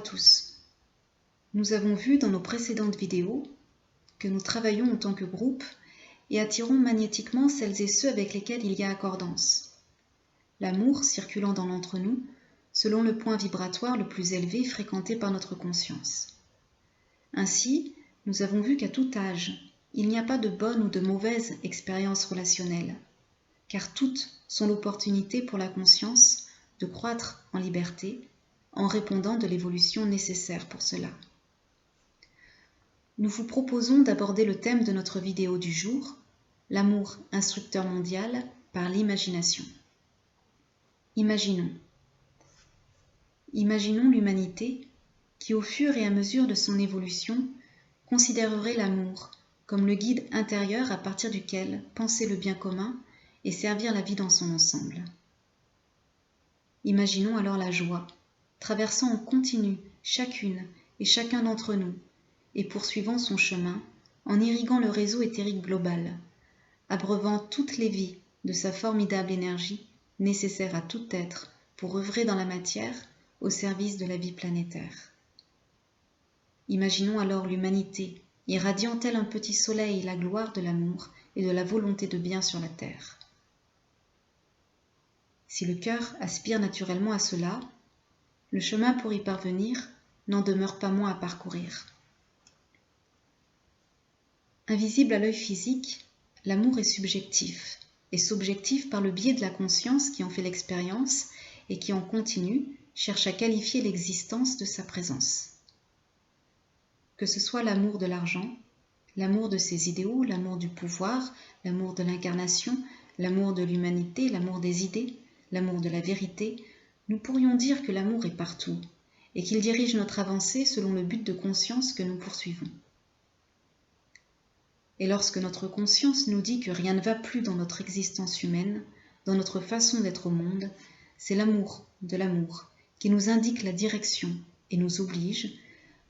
tous. Nous avons vu dans nos précédentes vidéos que nous travaillons en tant que groupe et attirons magnétiquement celles et ceux avec lesquels il y a accordance. L'amour circulant dans l'entre-nous selon le point vibratoire le plus élevé fréquenté par notre conscience. Ainsi, nous avons vu qu'à tout âge, il n'y a pas de bonne ou de mauvaise expérience relationnelle, car toutes sont l'opportunité pour la conscience de croître en liberté en répondant de l'évolution nécessaire pour cela. Nous vous proposons d'aborder le thème de notre vidéo du jour, l'amour instructeur mondial par l'imagination. Imaginons l'humanité qui, au fur et à mesure de son évolution, considérerait l'amour comme le guide intérieur à partir duquel penser le bien commun et servir la vie dans son ensemble. Imaginons alors la joie, traversant en continu chacune et chacun d'entre nous et poursuivant son chemin en irriguant le réseau éthérique global, abreuvant toutes les vies de sa formidable énergie nécessaire à tout être pour œuvrer dans la matière au service de la vie planétaire. Imaginons alors l'humanité irradiant tel un petit soleil la gloire de l'amour et de la volonté de bien sur la terre. Si le cœur aspire naturellement à cela, le chemin pour y parvenir n'en demeure pas moins à parcourir. Invisible à l'œil physique, l'amour est subjectif, et subjectif par le biais de la conscience qui en fait l'expérience et qui en continu cherche à qualifier l'existence de sa présence. Que ce soit l'amour de l'argent, l'amour de ses idéaux, l'amour du pouvoir, l'amour de l'incarnation, l'amour de l'humanité, l'amour des idées, l'amour de la vérité, nous pourrions dire que l'amour est partout et qu'il dirige notre avancée selon le but de conscience que nous poursuivons. Et lorsque notre conscience nous dit que rien ne va plus dans notre existence humaine, dans notre façon d'être au monde, c'est l'amour de l'amour qui nous indique la direction et nous oblige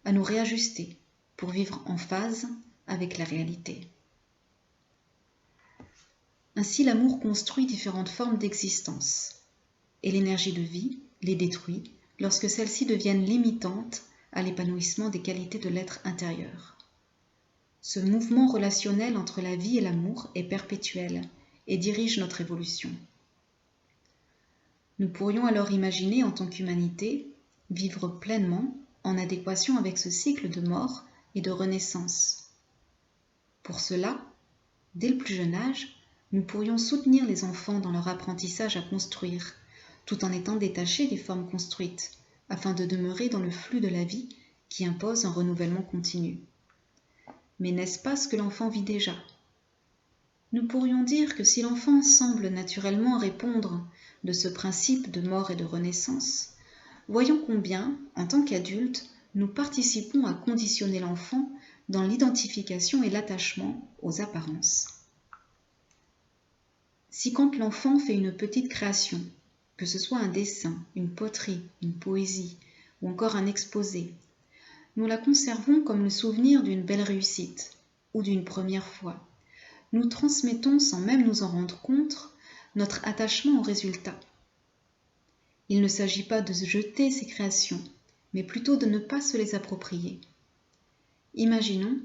à nous réajuster pour vivre en phase avec la réalité. Ainsi, l'amour construit différentes formes d'existence et l'énergie de vie les détruit lorsque celles-ci deviennent limitantes à l'épanouissement des qualités de l'être intérieur. Ce mouvement relationnel entre la vie et l'amour est perpétuel et dirige notre évolution. Nous pourrions alors imaginer en tant qu'humanité vivre pleinement en adéquation avec ce cycle de mort et de renaissance. Pour cela, dès le plus jeune âge, nous pourrions soutenir les enfants dans leur apprentissage à construire, tout en étant détachés des formes construites, afin de demeurer dans le flux de la vie qui impose un renouvellement continu. Mais n'est-ce pas ce que l'enfant vit déjà ? Nous pourrions dire que si l'enfant semble naturellement répondre de ce principe de mort et de renaissance, voyons combien, en tant qu'adultes, nous participons à conditionner l'enfant dans l'identification et l'attachement aux apparences. Si quand l'enfant fait une petite création, que ce soit un dessin, une poterie, une poésie ou encore un exposé, nous la conservons comme le souvenir d'une belle réussite ou d'une première fois. Nous transmettons sans même nous en rendre compte notre attachement au résultat. Il ne s'agit pas de jeter ces créations, mais plutôt de ne pas se les approprier. Imaginons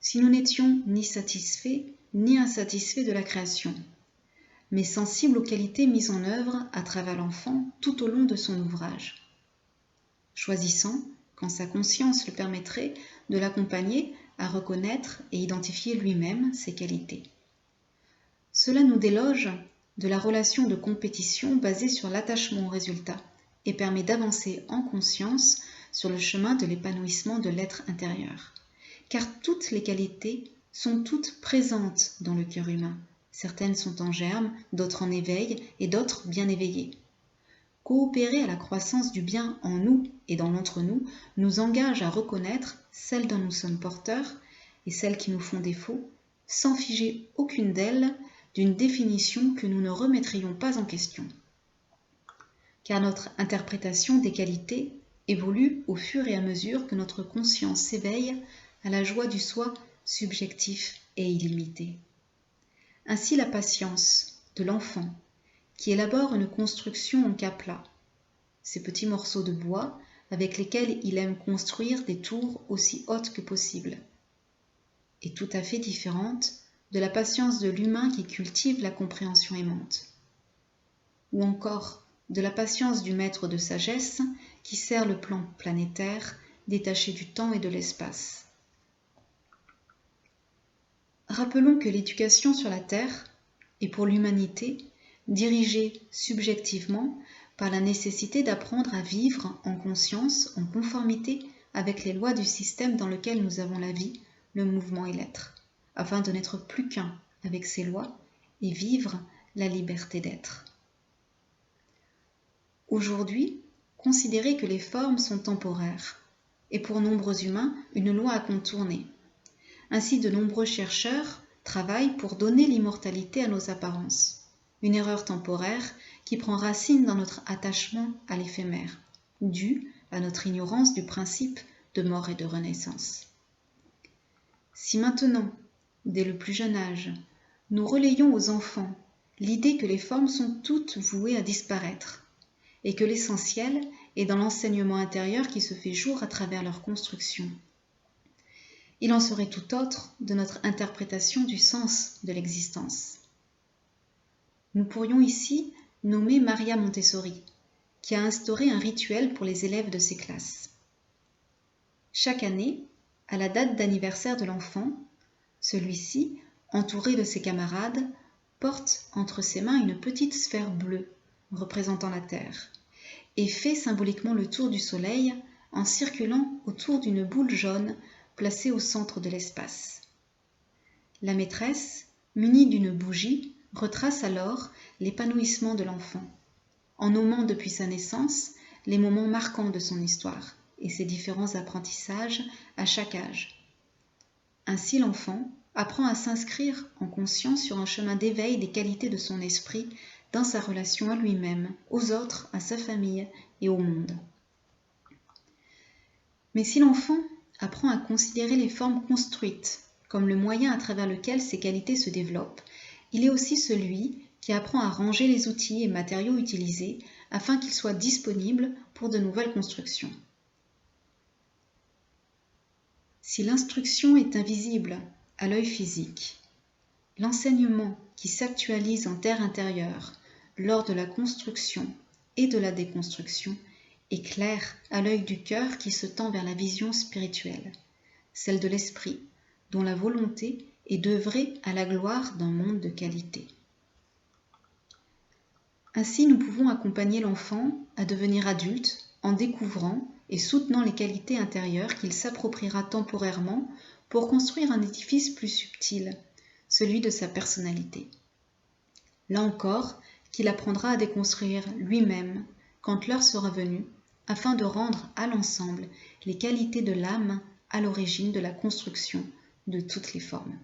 si nous n'étions ni satisfaits ni insatisfaits de la création, mais sensibles aux qualités mises en œuvre à travers l'enfant tout au long de son ouvrage, choisissant, quand sa conscience le permettrait, de l'accompagner à reconnaître et identifier lui-même ses qualités. Cela nous déloge de la relation de compétition basée sur l'attachement au résultat et permet d'avancer en conscience sur le chemin de l'épanouissement de l'être intérieur. Car toutes les qualités sont toutes présentes dans le cœur humain. Certaines sont en germe, d'autres en éveil et d'autres bien éveillées. Coopérer à la croissance du bien en nous et dans l'entre-nous nous engage à reconnaître celles dont nous sommes porteurs et celles qui nous font défaut, sans figer aucune d'elles d'une définition que nous ne remettrions pas en question. Car notre interprétation des qualités évolue au fur et à mesure que notre conscience s'éveille à la joie du soi subjectif et illimité. Ainsi la patience de l'enfant qui élabore une construction en cas plat. Ces petits morceaux de bois avec lesquels il aime construire des tours aussi hautes que possible, et tout à fait différente de la patience de l'humain qui cultive la compréhension aimante, ou encore de la patience du maître de sagesse qui sert le plan planétaire détaché du temps et de l'espace. Rappelons que l'éducation sur la Terre est pour l'humanité dirigée subjectivement par la nécessité d'apprendre à vivre en conscience, en conformité avec les lois du système dans lequel nous avons la vie, le mouvement et l'être, afin de n'être plus qu'un avec ces lois et vivre la liberté d'être. Aujourd'hui, considérez que les formes sont temporaires et pour nombreux humains une loi à contourner. Ainsi, de nombreux chercheurs travaillent pour donner l'immortalité à nos apparences, une erreur temporaire qui prend racine dans notre attachement à l'éphémère, dû à notre ignorance du principe de mort et de renaissance. Si maintenant, dès le plus jeune âge, nous relayons aux enfants l'idée que les formes sont toutes vouées à disparaître, et que l'essentiel est dans l'enseignement intérieur qui se fait jour à travers leur construction, il en serait tout autre de notre interprétation du sens de l'existence. Nous pourrions ici nommer Maria Montessori, qui a instauré un rituel pour les élèves de ses classes. Chaque année, à la date d'anniversaire de l'enfant, celui-ci, entouré de ses camarades, porte entre ses mains une petite sphère bleue représentant la Terre et fait symboliquement le tour du Soleil en circulant autour d'une boule jaune placée au centre de l'espace. La maîtresse, munie d'une bougie, retrace alors l'épanouissement de l'enfant, en nommant depuis sa naissance les moments marquants de son histoire et ses différents apprentissages à chaque âge. Ainsi l'enfant apprend à s'inscrire en conscience sur un chemin d'éveil des qualités de son esprit dans sa relation à lui-même, aux autres, à sa famille et au monde. Mais si l'enfant apprend à considérer les formes construites comme le moyen à travers lequel ces qualités se développent, il est aussi celui qui apprend à ranger les outils et matériaux utilisés afin qu'ils soient disponibles pour de nouvelles constructions. Si l'instruction est invisible à l'œil physique, l'enseignement qui s'actualise en terre intérieure lors de la construction et de la déconstruction est clair à l'œil du cœur qui se tend vers la vision spirituelle, celle de l'esprit, dont la volonté est d'œuvrer à la gloire d'un monde de qualité. Ainsi, nous pouvons accompagner l'enfant à devenir adulte en découvrant et soutenant les qualités intérieures qu'il s'appropriera temporairement pour construire un édifice plus subtil, celui de sa personnalité. Là encore, qu'il apprendra à déconstruire lui-même quand l'heure sera venue, afin de rendre à l'ensemble les qualités de l'âme à l'origine de la construction de toutes les formes.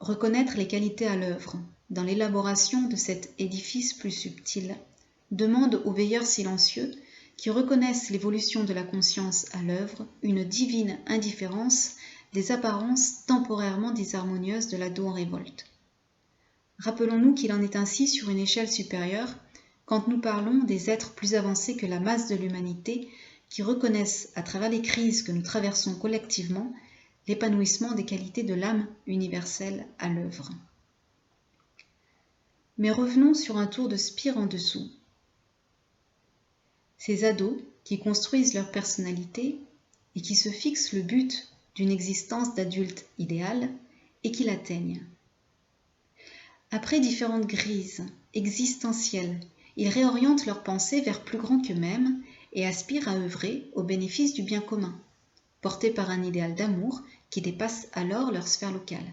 Reconnaître les qualités à l'œuvre dans l'élaboration de cet édifice plus subtil demande aux veilleurs silencieux qui reconnaissent l'évolution de la conscience à l'œuvre une divine indifférence des apparences temporairement disharmonieuses de l'ado en révolte. Rappelons-nous qu'il en est ainsi sur une échelle supérieure quand nous parlons des êtres plus avancés que la masse de l'humanité qui reconnaissent à travers les crises que nous traversons collectivement l'épanouissement des qualités de l'âme universelle à l'œuvre. Mais revenons sur un tour de spire en dessous. Ces ados qui construisent leur personnalité et qui se fixent le but d'une existence d'adulte idéal et qui l'atteignent. Après différentes grises existentielles, ils réorientent leurs pensées vers plus grand qu'eux-mêmes et aspirent à œuvrer au bénéfice du bien commun, portés par un idéal d'amour qui dépasse alors leur sphère locale.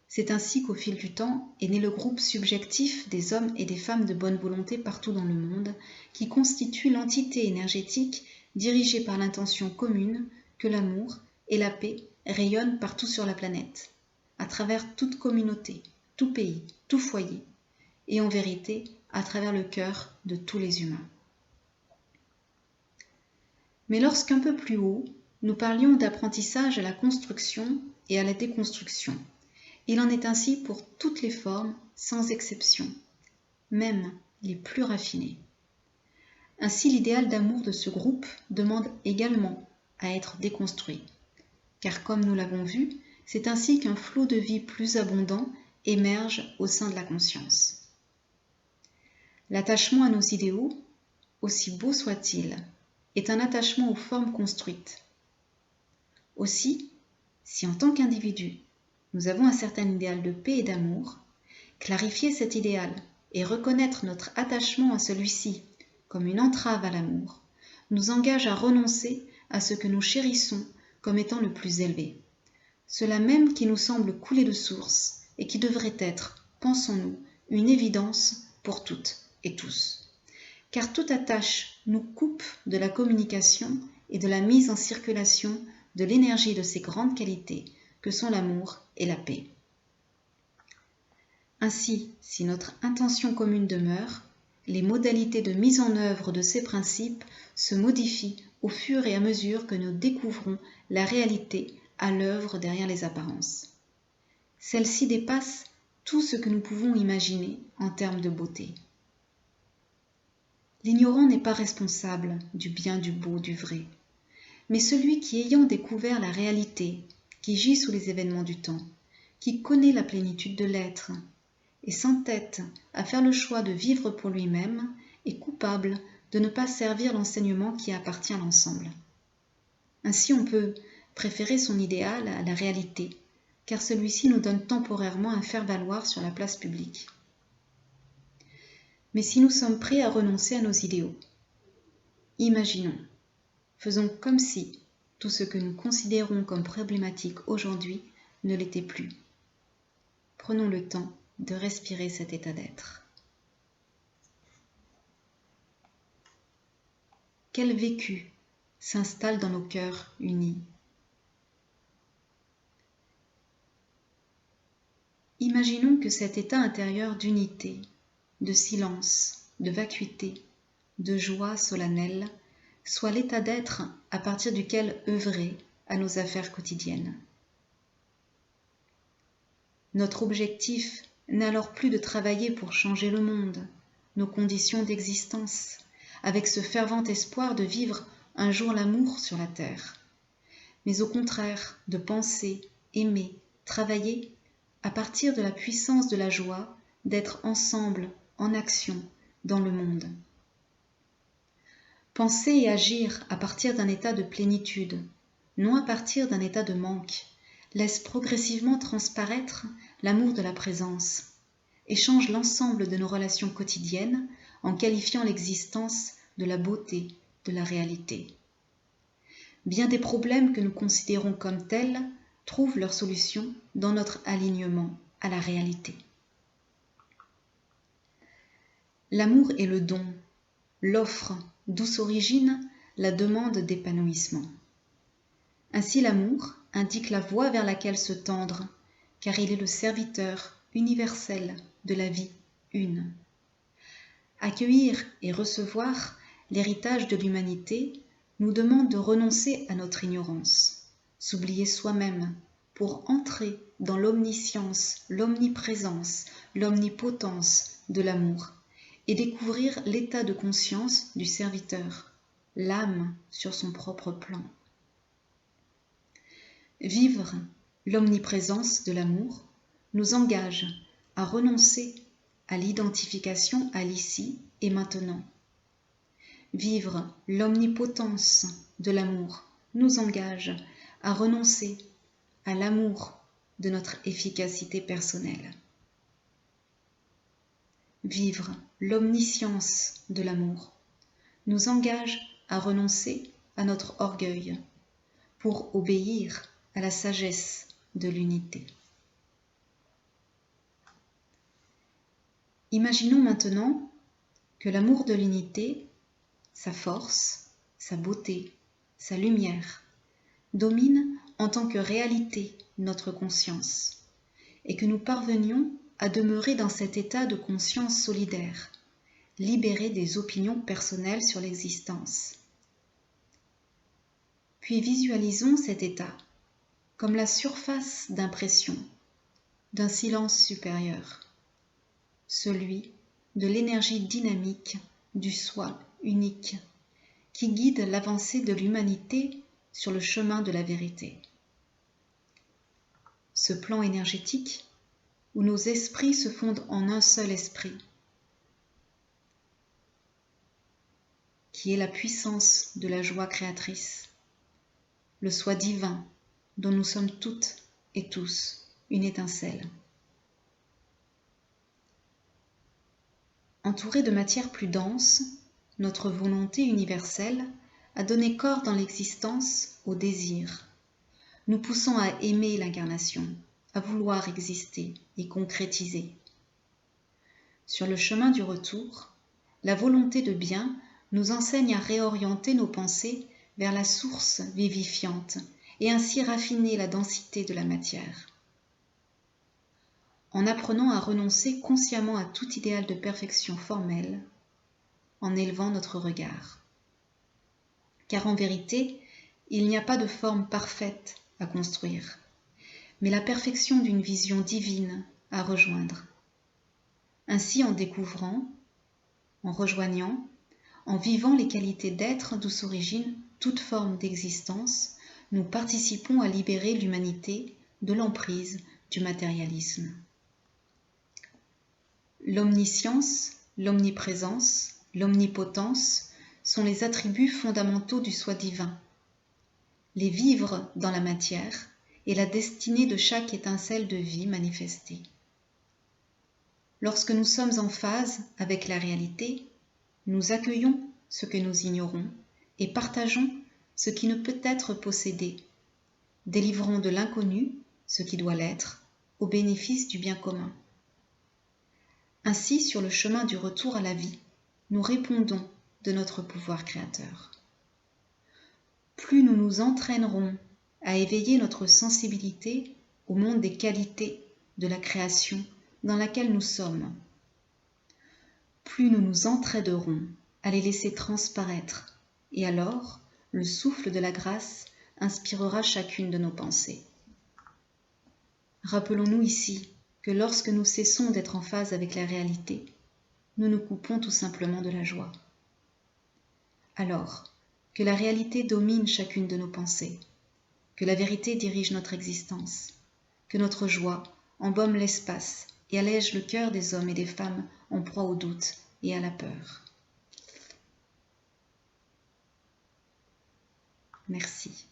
C'est ainsi qu'au fil du temps est né le groupe subjectif des hommes et des femmes de bonne volonté partout dans le monde, qui constitue l'entité énergétique dirigée par l'intention commune que l'amour et la paix rayonnent partout sur la planète, à travers toute communauté, tout pays, tout foyer, et en vérité à travers le cœur de tous les humains. Mais lorsqu'un peu plus haut, nous parlions d'apprentissage à la construction et à la déconstruction, il en est ainsi pour toutes les formes, sans exception, même les plus raffinées. Ainsi, l'idéal d'amour de ce groupe demande également à être déconstruit. Car comme nous l'avons vu, c'est ainsi qu'un flot de vie plus abondant émerge au sein de la conscience. L'attachement à nos idéaux, aussi beau soit-il, est un attachement aux formes construites. Aussi, si en tant qu'individu, nous avons un certain idéal de paix et d'amour, clarifier cet idéal et reconnaître notre attachement à celui-ci comme une entrave à l'amour nous engage à renoncer à ce que nous chérissons comme étant le plus élevé. Cela même qui nous semble couler de source et qui devrait être, pensons-nous, une évidence pour toutes et tous. Car toute attache nous coupe de la communication et de la mise en circulation de l'énergie de ces grandes qualités que sont l'amour et la paix. Ainsi, si notre intention commune demeure, les modalités de mise en œuvre de ces principes se modifient au fur et à mesure que nous découvrons la réalité à l'œuvre derrière les apparences. Celle-ci dépasse tout ce que nous pouvons imaginer en termes de beauté. L'ignorant n'est pas responsable du bien, du beau, du vrai, mais celui qui, ayant découvert la réalité, qui gît sous les événements du temps, qui connaît la plénitude de l'être, et s'entête à faire le choix de vivre pour lui-même, est coupable de ne pas servir l'enseignement qui appartient à l'ensemble. Ainsi on peut préférer son idéal à la réalité, car celui-ci nous donne temporairement un faire-valoir sur la place publique. Mais si nous sommes prêts à renoncer à nos idéaux, imaginons, faisons comme si tout ce que nous considérons comme problématique aujourd'hui ne l'était plus. Prenons le temps de respirer cet état d'être. Quel vécu s'installe dans nos cœurs unis? Imaginons que cet état intérieur d'unité, de silence, de vacuité, de joie solennelle soit l'état d'être à partir duquel œuvrer à nos affaires quotidiennes. Notre objectif n'est alors plus de travailler pour changer le monde, nos conditions d'existence, avec ce fervent espoir de vivre un jour l'amour sur la terre, mais au contraire de penser, aimer, travailler à partir de la puissance de la joie d'être ensemble, en action, dans le monde. Penser et agir à partir d'un état de plénitude, non à partir d'un état de manque, laisse progressivement transparaître l'amour de la présence et change l'ensemble de nos relations quotidiennes en qualifiant l'existence de la beauté de la réalité. Bien des problèmes que nous considérons comme tels trouvent leur solution dans notre alignement à la réalité. L'amour est le don, l'offre, d'où s'origine la demande d'épanouissement. Ainsi l'amour indique la voie vers laquelle se tendre, car il est le serviteur universel de la vie une. Accueillir et recevoir l'héritage de l'humanité nous demande de renoncer à notre ignorance, s'oublier soi-même pour entrer dans l'omniscience, l'omniprésence, l'omnipotence de l'amour et découvrir l'état de conscience du serviteur, l'âme sur son propre plan. Vivre l'omniprésence de l'amour nous engage à renoncer à l'identification à l'ici et maintenant. Vivre l'omnipotence de l'amour nous engage à renoncer à l'amour de notre efficacité personnelle. Vivre l'omniscience de l'amour nous engage à renoncer à notre orgueil pour obéir à la sagesse de l'unité. Imaginons maintenant que l'amour de l'unité, sa force, sa beauté, sa lumière, domine en tant que réalité notre conscience et que nous parvenions à demeurer dans cet état de conscience solidaire, libéré des opinions personnelles sur l'existence. Puis visualisons cet état comme la surface d'impression d'un silence supérieur, celui de l'énergie dynamique du soi unique, qui guide l'avancée de l'humanité sur le chemin de la vérité. Ce plan énergétique, où nos esprits se fondent en un seul esprit, qui est la puissance de la joie créatrice, le soi divin dont nous sommes toutes et tous une étincelle. Entourée de matière plus dense, notre volonté universelle a donné corps dans l'existence au désir, nous poussant à aimer l'incarnation, à vouloir exister et concrétiser. Sur le chemin du retour, la volonté de bien nous enseigne à réorienter nos pensées vers la source vivifiante et ainsi raffiner la densité de la matière. En apprenant à renoncer consciemment à tout idéal de perfection formelle, en élevant notre regard. Car en vérité, il n'y a pas de forme parfaite à construire, mais la perfection d'une vision divine à rejoindre. Ainsi, en découvrant, en rejoignant, en vivant les qualités d'être d'où s'origine toute forme d'existence, nous participons à libérer l'humanité de l'emprise du matérialisme. L'omniscience, l'omniprésence, l'omnipotence sont les attributs fondamentaux du soi divin. Les vivre dans la matière est la destinée de chaque étincelle de vie manifestée. Lorsque nous sommes en phase avec la réalité, nous accueillons ce que nous ignorons et partageons ce qui ne peut être possédé, délivrant de l'inconnu ce qui doit l'être au bénéfice du bien commun. Ainsi, sur le chemin du retour à la vie, nous répondons de notre pouvoir créateur. Plus nous nous entraînerons à éveiller notre sensibilité au monde des qualités de la création dans laquelle nous sommes, plus nous nous entraiderons à les laisser transparaître, et alors le souffle de la grâce inspirera chacune de nos pensées. Rappelons-nous ici que lorsque nous cessons d'être en phase avec la réalité, nous nous coupons tout simplement de la joie. Alors, que la réalité domine chacune de nos pensées, que la vérité dirige notre existence, que notre joie embaume l'espace et allège le cœur des hommes et des femmes en proie au doute et à la peur. Merci.